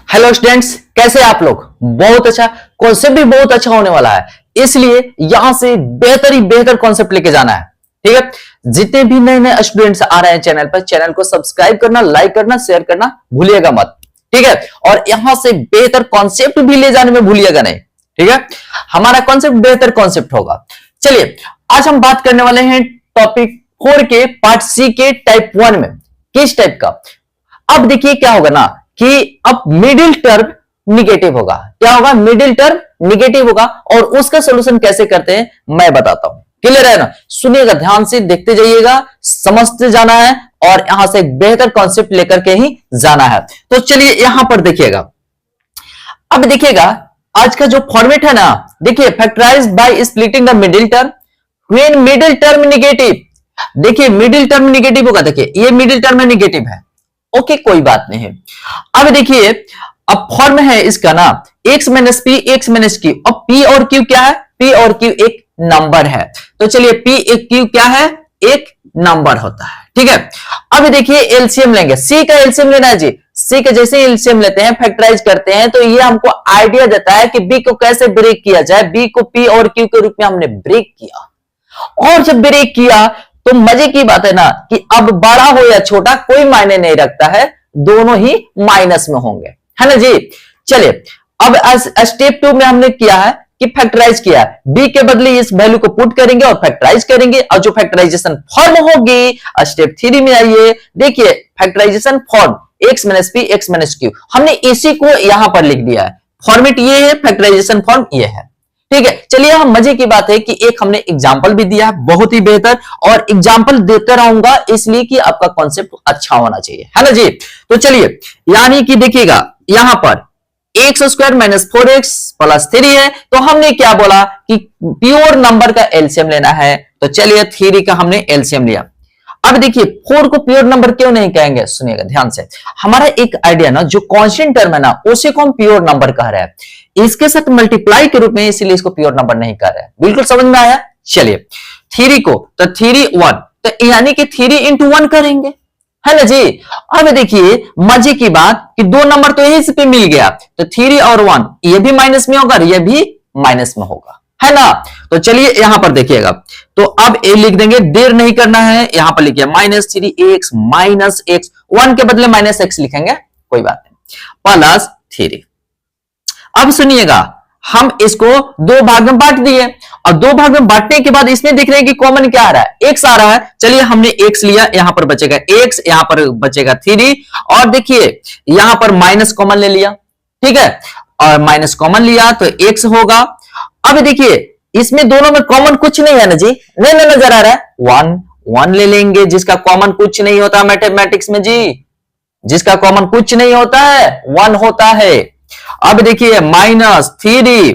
Hello students, कैसे आप लोग? बहुत अच्छा कॉन्सेप्ट भी बहुत अच्छा होने वाला है, इसलिए यहां से बेहतर ही बेहतर कॉन्सेप्ट लेके जाना है। ठीक है, जितने भी नए नए स्टूडेंट्स आ रहे हैं चैनल पर, चैनल को सब्सक्राइब करना, लाइक करना, शेयर करना भूलिएगा मत। ठीक है, और यहां से बेहतर कॉन्सेप्ट भी ले जाने में भूलिएगा नहीं। ठीक है, हमारा कॉन्सेप्ट बेहतर कॉन्सेप्ट होगा। चलिए, आज हम बात करने वाले हैं टॉपिक 4 के पार्ट सी के टाइप 1 में। किस टाइप का? अब देखिए क्या होगा ना कि अब मिडिल टर्म निगेटिव होगा। क्या होगा? मिडिल टर्म निगेटिव होगा, और उसका सॉल्यूशन कैसे करते हैं मैं बताता हूं। क्लियर है ना? सुनिएगा, ध्यान से देखते जाइएगा, समझते जाना है और यहां से एक बेहतर कॉन्सेप्ट लेकर के ही जाना है। तो चलिए यहां पर देखिएगा। अब देखिएगा आज का जो फॉर्मेट है ना, देखिए factorise by splitting the middle term when middle term negative. देखिए मिडिल टर्म निगेटिव होगा। देखिए ये मिडिल टर्म निगेटिव है, ओके कोई बात नहीं है। अब देखिए, अब फॉर्म है इसका ना x minus p x minus Q. अब p और q क्या है? p और q एक नंबर है, तो चलिए p एक q क्या है? एक नंबर होता है। ठीक है, अब देखिए एलसीएम लेंगे, c का एलसीएम लेना है जी। c का जैसे एलसीएम लेते हैं, फैक्टराइज करते हैं, तो ये हमको आइडिया देता है कि b को कैसे ब्रेक किया जाए। b को p और q के रूप में हमने ब्रेक किया, और जब ब्रेक किया तो मजे की बात है ना कि अब बड़ा हो या छोटा कोई मायने नहीं रखता है, दोनों ही माइनस में होंगे, है ना जी। चलिए, अब स्टेप 2 में हमने किया है कि फैक्टराइज किया है। b के बदले इस वैल्यू को पुट करेंगे और फैक्टराइज करेंगे, और जो फैक्टराइजेशन फॉर्म होगी स्टेप 3 में आइए। देखिए factorisation form x minus p x minus q, हमने इसी को यहां पर लिख दिया है। फॉर्मेट ये है, फैक्टराइजेशन फॉर्म ये है। ठीक है, चलिए हम मजे की बात है कि एक हमने एग्जाम्पल भी दिया है, बहुत ही बेहतर, और एग्जाम्पल देता रहूंगा इसलिए कि आपका कॉन्सेप्ट अच्छा होना चाहिए, है ना जी। तो चलिए, यानी कि देखिएगा यहां पर x square minus 4x plus 3 है, तो हमने क्या बोला कि प्योर नंबर का एलसीएम लेना है। तो चलिए 3 का हमने एलसीएम लिया। अब देखिए 4 को प्योर नंबर क्यों नहीं कहेंगे, सुनिएगा ध्यान से। हमारा एक आइडिया ना, जो कांस्टेंट टर्म है ना, उसी को हम प्योर नंबर कह रहे हैं, इसके साथ मल्टीप्लाई के रूप में, इसीलिए इसको प्योर नंबर नहीं कह रहे हैं। बिल्कुल समझ में आया? चलिए 3 को, तो 3 1, तो यानी कि 3 इंटू 1 करेंगे, है ना जी। अब देखिए मजे की बात कि दो नंबर तो यही पे मिल गया, तो 3 और 1 ये भी माइनस में होगा, ये भी माइनस में होगा, है ना। तो चलिए यहां पर देखिएगा, तो अब ए लिख देंगे, देर नहीं करना है, यहां पर लिखिए माइनस 3x माइनस x, 1 के बदले माइनस x लिखेंगे, कोई बात नहीं, प्लस 3। अब सुनिएगा, हम इसको दो भाग में बांट दिए, और दो भाग में बांटने के बाद इसमें देख रहे हैं कि कॉमन क्या आ रहा है? x आ रहा है। चलिए हमने x लिया, यहां पर बचेगा x, यहां पर बचेगा 3, और देखिए यहां पर माइनस कॉमन ले लिया। ठीक है, और माइनस कॉमन लिया तो x होगा। अब देखिए इसमें दोनों में कॉमन कुछ नहीं है ना जी, नहीं नजर आ रहा है, 1 ले लेंगे, जिसका कॉमन कुछ नहीं होता मैथमेटिक्स में जी, जिसका कॉमन कुछ नहीं होता है 1 होता है। अब देखिए माइनस 3,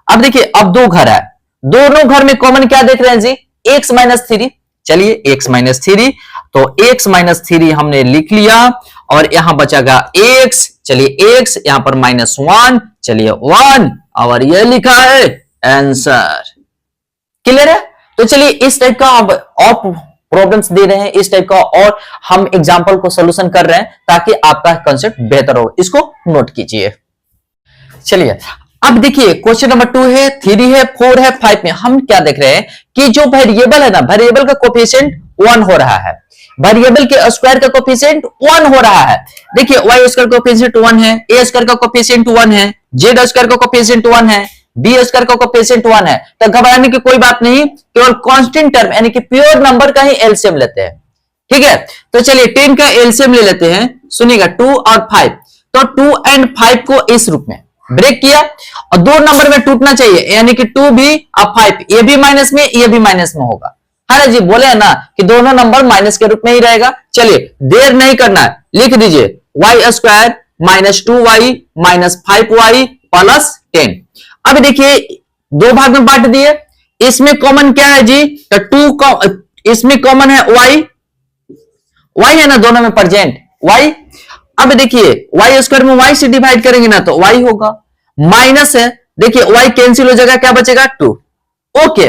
अब देखिए अब दो घर है, दोनों घर में कॉमन क्या देख रहे हैं जी? x minus 3। चलिए x माइनस 3, तो x माइनस 3 हमने लिख लिया, और यहां बचेगा x। चलिए x यहां पर माइनस 1, चलिए 1, और ये लिखा है आंसर। क्लियर है? तो चलिए इस टाइप का अब और प्रॉब्लम्स दे रहे हैं, इस टाइप का, और हम एग्जांपल को सॉल्यूशन कर रहे हैं ताकि आपका कॉन्सेप्ट बेहतर हो। इसको नोट कीजिए। चलिए अब देखिए क्वेश्चन नंबर 2 है, 3 है, 4 है, 5 में हम क्या देख रहे हैं कि जो वेरिएबल है ना, वेरिएबल का कोफिशिएंट 1 हो रहा है, वेरिएबल के स्क्वायर का कोफिशिएंट 1 हो रहा है। देखिए y स्क्वायर का कोफिशिएंट 1 है, a स्क्वायर का कोफिशिएंट 1 है, z स्क्वायर का कोफिशिएंट 1 है, b स्क्वायर का कोफिशिएंट 1 है। तो घबराने की कोई बात नहीं, केवल कांस्टेंट टर्म यानी कि प्योर नंबर का ही एलसीएम लेते हैं। ठीक है, तो चलिए 10 का एलसीएम ले लेते हैं। सुनिएगा 2 और 5, तो 2 और 5 को इस रूप में ब्रेक किया, और दो नंबर में टूटना चाहिए, यानी कि 2 भी और 5, ये भी माइनस में, ये भी माइनस में होगा, है ना जी। बोले है ना कि दोनों नंबर माइनस के रूप में ही रहेगा। चलिए देर नहीं करना है, लिख दीजिए y square minus 2y minus 5y plus 10। अब देखिए दो भाग में बांट दिए, इसमें कॉमन क्या है जी? तो इसमें कॉमन है y है ना, दोनों में प्रेजेंट y। अब देखिए y स्क्वायर में y से डिवाइड करेंगे ना, तो y होगा, माइनस है, देखिए y कैंसिल हो जाएगा, क्या बचेगा? 2। ओके,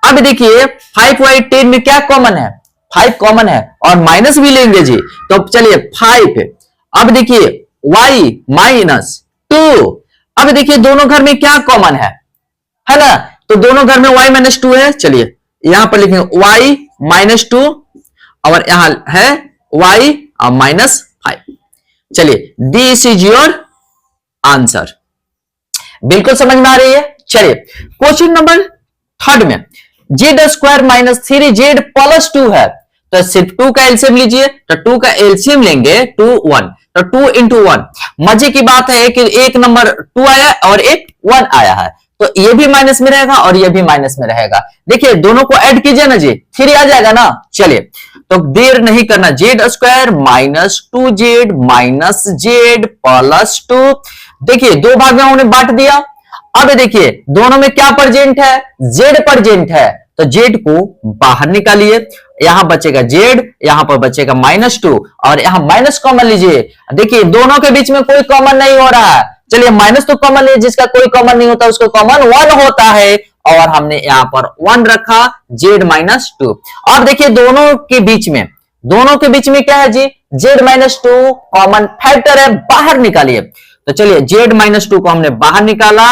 अब देखिए 5y 10 में क्या कॉमन है? 5 कॉमन है, और माइनस भी लेंगे जी, तो चलिए 5। अब देखिए y माइनस 2। अब देखिए दोनों घर में क्या कॉमन है ना, तो दोनों घर में y माइनस 2 है। चलिए यहां पर लिखेंगे y माइनस 2 और यहां है y माइनस 5। चलिए दिस इज योर आंसर। बिल्कुल समझ में आ रही है। चलिए क्वेश्चन नंबर थर्ड में Z square minus 3z plus 2 है, तो सिर्फ 2 का एलसीएम लीजिए, तो 2 का एलसीएम लेंगे 2 1, तो 2 इंटू 1। मजे की बात है कि एक नंबर 2 आया और एक 1 आया है, तो ये भी माइनस में रहेगा और ये भी माइनस में रहेगा। देखिए दोनों को ऐड कीजिए ना जी, 3 आ जाएगा ना। चलिए तो देर नहीं करना, Z square minus 2z minus Z plus 2। देखिए दो भाग में हमने बांट दिया। अब देखिए दोनों में क्या प्रेजेंट है, जेड प्रेजेंट है, तो जेड को बाहर निकालिए, यहां बचेगा जेड, यहां पर बचेगा माइनस 2 और यहां माइनस कॉमन लीजिए। देखिए दोनों के बीच में कोई कॉमन नहीं हो रहा है, चलिए माइनस तो कॉमन लीजिए, जिसका कोई कॉमन नहीं होता उसको कॉमन 1 होता है और हमने यहां पर 1 रखा, जेड माइनस 2। अब देखिए दोनों के बीच में क्या है जी, जेड माइनस 2 कॉमन फैक्टर है, बाहर निकालिए। तो चलिए जेड माइनस 2 को हमने बाहर निकाला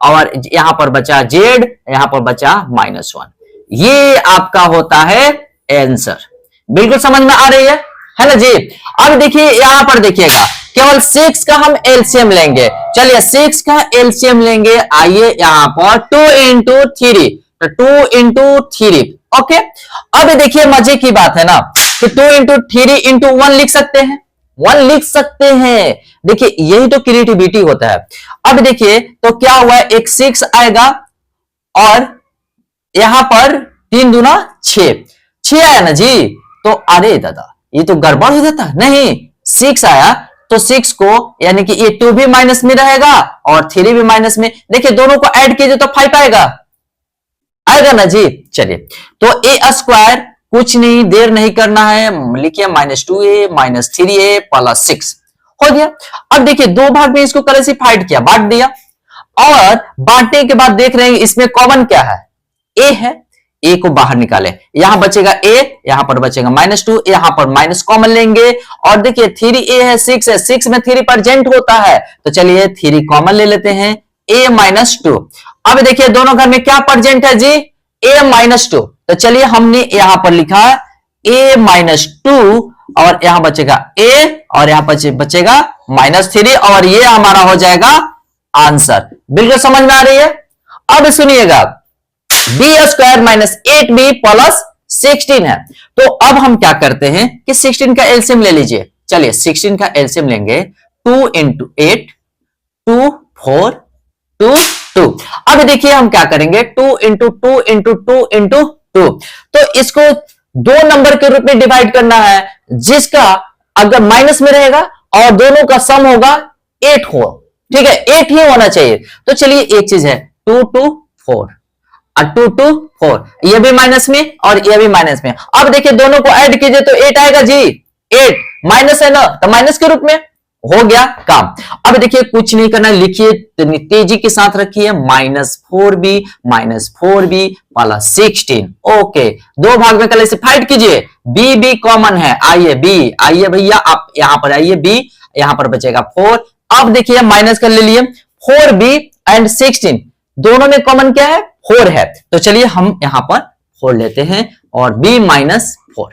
और यहां पर बचा जेड, यहां पर बचा माइनस 1। ये आपका होता है आंसर। बिल्कुल समझ में आ रही है ना जी। अब देखिए यहां पर देखिएगा केवल 6 का हम एलसीएम लेंगे। चलिए 6 का एलसीएम लेंगे, आइए यहां पर 2 इंटू 3, तो 2 इंटू 3। ओके, अब देखिए मजे की बात है ना कि 2 इंटू 3 इंटू 1 लिख सकते हैं, 1 लिख सकते हैं। देखिए यही तो क्रिएटिविटी होता है। अब देखिए तो क्या हुआ, एक 6 आएगा और यहां पर 3 दूना 6 आया ना जी। तो अरे दादा ये तो गड़बड़ हो जाता, नहीं 6 आया तो 6 को यानी कि ये 2 भी माइनस में रहेगा और 3 भी माइनस में। देखिए दोनों को ऐड कीजिए तो 5 आएगा ना जी। चलिए तो ए स्क्वायर कुछ नहीं, देर नहीं करना है, लिखिए minus 2a minus 3a plus 6 हो गया। अब देखिए दो भाग में इसको क्लासिफाइड किया, बांट दिया और बांटने के बाद देख रहे हैं इसमें कॉमन क्या है, ए है, ए को बाहर निकाले, यहां बचेगा ए, यहां पर बचेगा माइनस 2, यहां पर माइनस कॉमन लेंगे और देखिए 3a है, 6 है, 6 में 3 प्रेजेंट होता है, तो चलिए 3 कॉमन ले लेते हैं, a माइनस 2। अब देखिए दोनों घर में क्या प्रेजेंट है जी, a माइनस 2, तो चलिए हमने यहां पर लिखा a माइनस 2 और यहां बचेगा a और यहां पर बचेगा माइनस 3 और ये हमारा हो जाएगा आंसर। बिल्कुल समझ में आ रही है। अब सुनिएगा B square minus 8b plus 16 है, तो अब हम क्या करते हैं कि 16 का एलसीएम ले लीजिए। चलिए 16 का एलसीएम लेंगे, 2 इंटू 8 2 4 2 2। अब देखिए हम क्या करेंगे, 2 इंटू 2 इंटू 2 इंटू 2, तो इसको 2 नंबर के रूप में डिवाइड करना है, जिसका अगर माइनस में रहेगा और दोनों का सम होगा 8 हो, ठीक है 8 ही होना चाहिए। तो चलिए एक चीज है 2 2 4 और 2 2 4, ये भी माइनस में और ये भी माइनस में। अब देखिए दोनों को ऐड कीजिए तो 8 आएगा जी, 8 माइनस है ना, तो माइनस के रूप में हो गया काम। अब देखिए कुछ नहीं करना, लिखिए तेजी के साथ रखिए, माइनस 4b प्लस 16। ओके, दो भाग में क्लासिफाइड कीजिए, बी कॉमन है, आइए भैया आप यहां पर आइए, बी यहां पर बचेगा 4। अब देखिए माइनस कर ले लिए, 4b एंड 16 दोनों में कॉमन क्या है, 4 है, तो चलिए हम यहां पर 4 लेते हैं और b माइनस 4।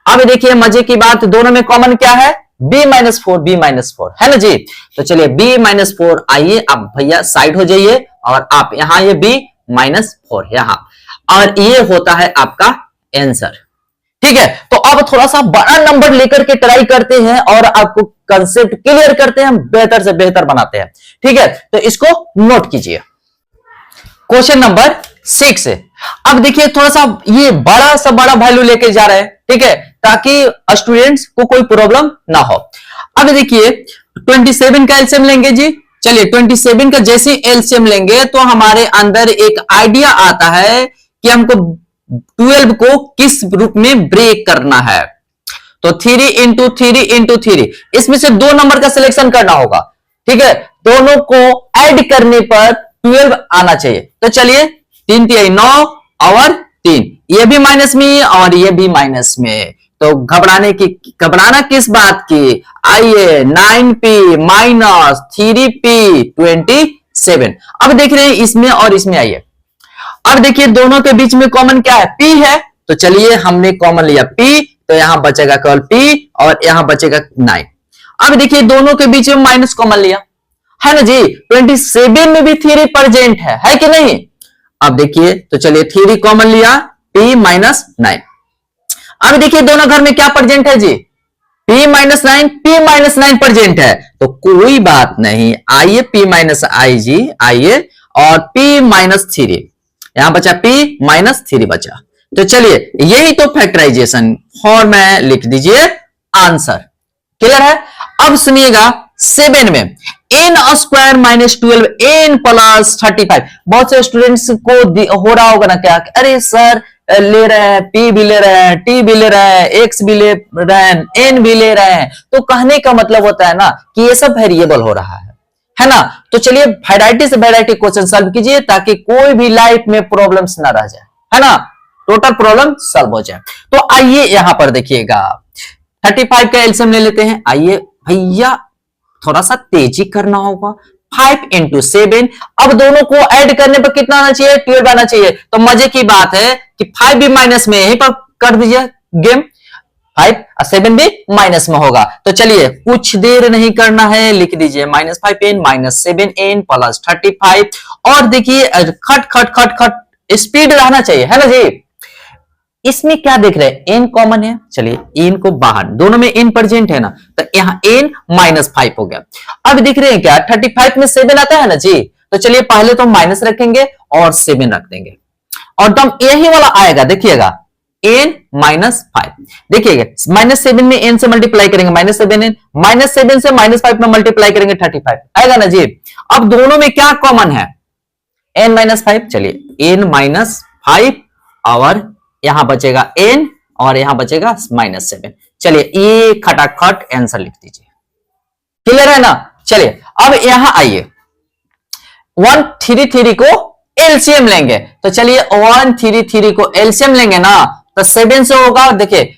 अब देखिए मजे की बात, दोनों में कॉमन क्या है, b माइनस 4 है ना जी। तो चलिए b माइनस 4, आइए अब भैया साइड हो जाइए और आप यहां ये b माइनस 4 यहां, और ये होता है आपका आंसर। ठीक है, तो अब थोड़ा सा बड़ा नंबर लेकर के ट्राई करते हैं और आपको कंसेप्ट क्लियर करते हैं, बेहतर से बेहतर बनाते हैं। ठीक है, तो इसको नोट कीजिए। क्वेश्चन नंबर 6 है। अब देखिए थोड़ा सा ये बड़ा सा बड़ा वैल्यू लेके जा रहे हैं, ठीक है, ताकि स्टूडेंट्स को कोई प्रॉब्लम ना हो। अब देखिए 27 का एलसीएम लेंगे जी। चलिए 27 का जैसे एलसीएम लेंगे तो हमारे अंदर एक आइडिया आता है कि हमको 12 को किस रूप में ब्रेक करना है। तो 3 इंटू 3 इंटू 3, इसमें से 2 नंबर का सिलेक्शन करना होगा। ठीक है, दोनों को ऐड करने पर 12 आना चाहिए। तो चलिए 3 3 9 और 3, ये भी माइनस में और ये भी माइनस में, तो घबराना किस बात की? आइए 9p माइनस 3p 27। अब देख रहे हैं इसमें और इसमें, आइए अब देखिए दोनों के बीच में कॉमन क्या है? p है। तो चलिए हमने कॉमन लिया p, तो यहां बचेगा केवल p और यहां बचेगा 9। अब देखिए दोनों के बीच में माइनस कॉमन लिया, है ना जी। 27 में भी 3 प्रेजेंट है कि नहीं? अब देखिए तो चलिए 3 कॉमन लिया, p माइनस 9। अब देखिए दोनों घर में क्या प्रेजेंट है जी? p minus 9, p minus 9 present है, तो कोई बात नहीं। आइए p माइनस आई जी, आइए, और p माइनस 3, यहां बचा p माइनस 3 बचा। तो चलिए यही तो फैक्टराइजेशन फॉर्म में लिख दीजिए आंसर। क्लियर है? अब सुनिएगा 7 में n square minus 12 n plus 35। बहुत से स्टूडेंट्स को हो रहा होगा ना क्या, अरे सर ले रहे हैं, p भी ले रहे हैं, t भी ले रहे हैं, x भी ले रहे हैं, n भी ले रहे हैं। तो कहने का मतलब होता है ना कि ये सब वेरिएबल हो रहा है ना। तो चलिए वैरायटी से वैरायटी क्वेश्चन सॉल्व कीजिए ताकि कोई भी लाइफ में प्रॉब्लम्स ना रह जाए, है ना, टोटल प्रॉब्लम सॉल्व हो जाए। तो आइए यहां पर देखिएगा 35 का एलसीएम ले लेते हैं। आइए भैया थोड़ा सा तेजी करना होगा। 5 इंटू 7, अब दोनों को ऐड करने पर कितना आना चाहिए? 12 आना चाहिए। तो मजे की बात है कि 5 भी माइनस में, यहीं पर कर दीजिए गेम, 5 और 7 भी माइनस में होगा। तो चलिए कुछ देर नहीं करना है, लिख दीजिए -5n माइनस 7n प्लस 35। और देखिए खट खट खट खट स्पीड रहना चाहिए, है ना जी। इसमें क्या देख रहे हैं? n कॉमन है, चलिए n को बाहर, दोनों में n प्रेजेंट है ना, तो यहाँ n -5 हो गया। अब देख रहे हैं क्या 35 में 7 आता है ना जी, तो चलिए पहले तो माइनस रखेंगे और 7 रख देंगे, और तब यही वाला आएगा, देखिएगा n -5। देखिएगा -7 में n से मल्टीप्लाई करेंगे -7n, -7 से -5 में मल्टीप्लाई करेंगे 35 आएगा ना जी। अब दोनों में क्या कॉमन है? n -5, चलिए n -5 और यहां बचेगा n और यहां बचेगा -7। चलिए ये खटाखट आंसर लिख दीजिए। क्लियर है ना? चलिए अब यहां आइए 133 को एलसीएम लेंगे। तो चलिए 133 को एलसीएम लेंगे ना, तो 7 से होगा, देखिए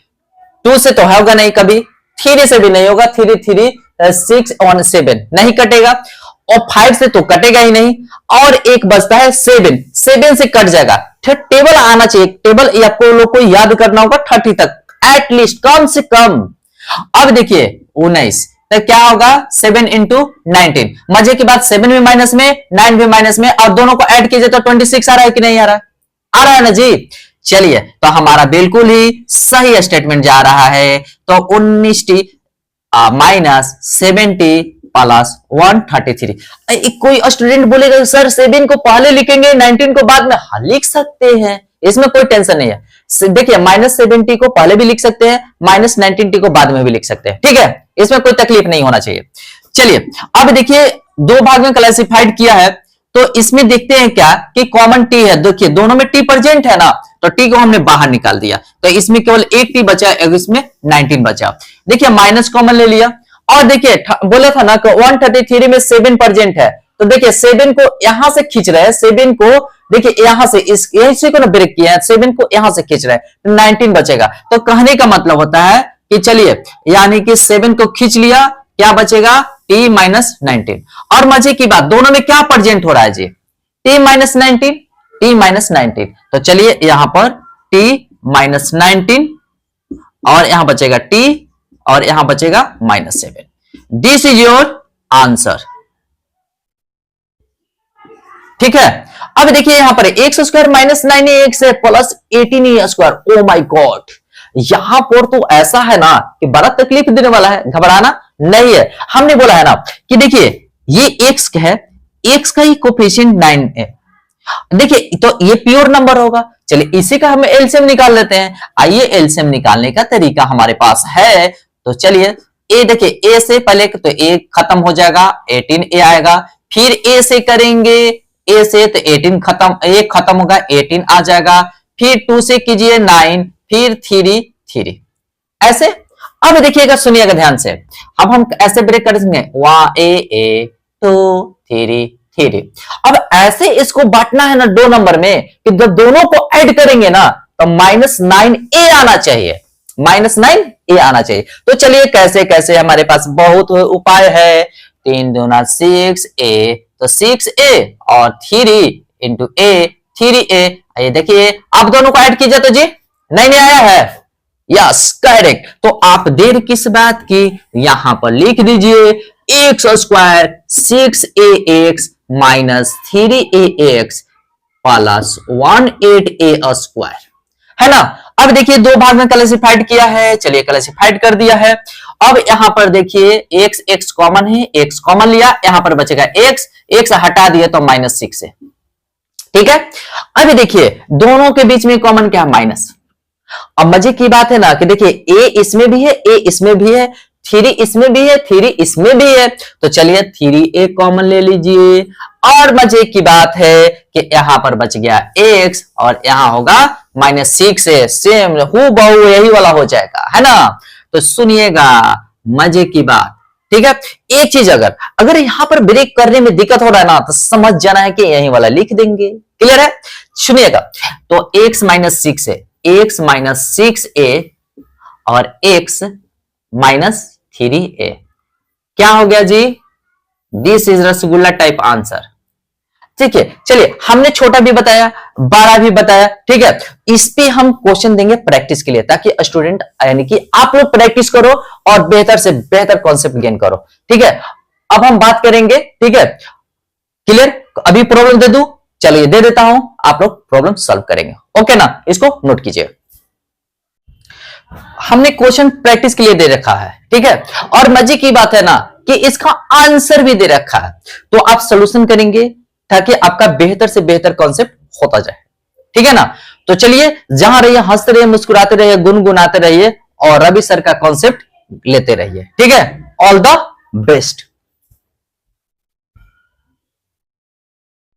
2 से तो होगा नहीं कभी, 3 से भी नहीं होगा, 3 3 6 और 7 नहीं कटेगा, और 5 से तो कटेगा ही नहीं, और एक बचता है 7 से कट जाएगा। टेबल आना चाहिए, टेबल आपको लोग को याद करना होगा 30 तक एटलीस्ट, कम से कम। अब देखिए 19, तो क्या होगा 7 इंटू 19। मजे की बात 7 भी माइनस में, 9 भी माइनस में, और दोनों को ऐड कीजिए तो 26 आ रहा है कि नहीं आ रहा? आ रहा है ना जी। चलिए तो हमारा बिल्कुल ही सही स्टेटमेंट जा रहा है। तो 19 माइनस 70 प्लस 133। कोई स्टूडेंट बोलेगा सर 7 को पहले लिखेंगे 19 को बाद में, हाँ लिख सकते हैं, इसमें कोई टेंशन नहीं है। देखिए -70 को पहले भी लिख सकते हैं, -19t को बाद में भी लिख सकते हैं, ठीक है, इसमें कोई तकलीफ नहीं होना चाहिए। चलिए अब देखिए दो भाग में क्लासिफाइड किया है, तो इसमें देखते हैं क्या कि कॉमन t है। देखिए दोनों में t प्रेजेंट है ना, तो t को हमने बाहर निकाल दिया, तो इसमें केवल एक t बचा, इसमें 19 बचा। देखिए माइनस कॉमन ले लिया, और देखिए बोला था ना कि 133 में 7 प्रेजेंट है, तो देखिए 7 को यहां से खींच रहे हैं, 7 को देखिए यहां से इसी को ना ब्रेक किया है, 7 को यहां से खींच रहे हैं, 19 बचेगा। तो कहने का मतलब होता है कि चलिए यानी कि 7 को खींच लिया, क्या बचेगा t माइनस 19। और मजे की बात दोनों में क्या प्रेजेंट हो रहा है जी? t minus 19, t minus 19। तो चलिए यहां पर t माइनस 19 और यहां बचेगा t और यहां बचेगा -7। दिस इज योर आंसर, ठीक है। अब देखिए यहां पर x स्क्वायर -9x है plus 18 square. Oh my God, यहां पर तो ऐसा है ना कि बड़ा तकलीफ देने वाला है, घबराना नहीं है। हमने बोला है ना कि देखिए ये x है, x का ही कोफिशिएंट 9 है, देखिए तो ये प्योर नंबर होगा। चलिए इसी का हम एलसीएम निकाल लेते हैं। आइए एलसीएम निकालने का तरीका हमारे पास है। तो चलिए ए देखिए, ए से पहले तो ए खत्म हो जाएगा, 18a आएगा, फिर ए से करेंगे, ए से तो 18 खत्म, ए खत्म होगा, 18 आ जाएगा, फिर 2 से कीजिए 9, फिर 3 ऐसे। अब देखिएगा सुनिएगा ध्यान से, अब हम ऐसे ब्रेक कर देंगे 1 2 3। अब ऐसे इसको बांटना है ना 2 नंबर में कि जब दोनों को ऐड करेंगे ना तो -9a आना चाहिए। -9 ए आना चाहिए। तो चलिए कैसे कैसे, हमारे पास बहुत उपाय है। 3 दूना 6 ए, तो 6 ए और 3 इंटू ए 3a। ये देखिए आप दोनों को ऐड कीजिए तो जी 9 आया है। Yes correct. तो आप देर किस बात की, यहां पर लिख दीजिए x square 6ax minus 3ax plus 18a square, है ना। अब देखिए दो भाग में क्लासिफाइड किया है, चलिए क्लासिफाइड कर दिया है। अब यहां पर देखिए x x कॉमन है, x कॉमन लिया, यहां पर बचेगा x, x हटा दिए तो -6 है, ठीक है। अभी देखिए दोनों के बीच में कॉमन क्या है, माइनस। अब मजे की बात है ना कि देखिए a इसमें भी है, a इसमें भी है, 3 इसमें भी है, 3 इसमें भी है, तो चलिए 3a कॉमन ले लीजिए। और मजे की बात है कि यहां पर बच गया x और यहां होगा -6 है, सेम हूँ बहु यही वाला हो जाएगा, है ना। तो सुनिएगा मजे की बात, ठीक है। एक चीज अगर अगर यहां पर ब्रेक करने में दिक्कत हो रहा है ना, तो समझ जाना है कि यही वाला लिख देंगे, क्लियर है। सुनिएगा तो x -6 है, x -6a और x -3a, क्या हो गया जी, this is rasgulla type answer, ठीक है। चलिए हमने छोटा भी बताया, बड़ा भी बताया, ठीक है। इस पे हम क्वेश्चन देंगे प्रैक्टिस के लिए, ताकि स्टूडेंट यानी कि आप लोग प्रैक्टिस करो और बेहतर से बेहतर कॉन्सेप्ट गेन करो, ठीक है। अब हम बात करेंगे, ठीक है, क्लियर। अभी प्रॉब्लम दे दूं, चलिए दे देता हूं, आप लोग प्रॉब्लम सॉल्व करेंगे, ओके ना। इसको नोट कीजिए, हमने क्वेश्चन प्रैक्टिस के लिए दे रखा है, ठीक है। और मजे की बात है ना कि इसका आंसर भी दे रखा है, तो आप सोल्यूशन करेंगे ताकि आपका बेहतर से बेहतर कॉन्सेप्ट होता जाए, ठीक है ना। तो चलिए जहां रहिए हंसते रहिए, मुस्कुराते रहिए, गुनगुनाते रहिए और रवि सर का कॉन्सेप्ट लेते रहिए, ठीक है। All the best.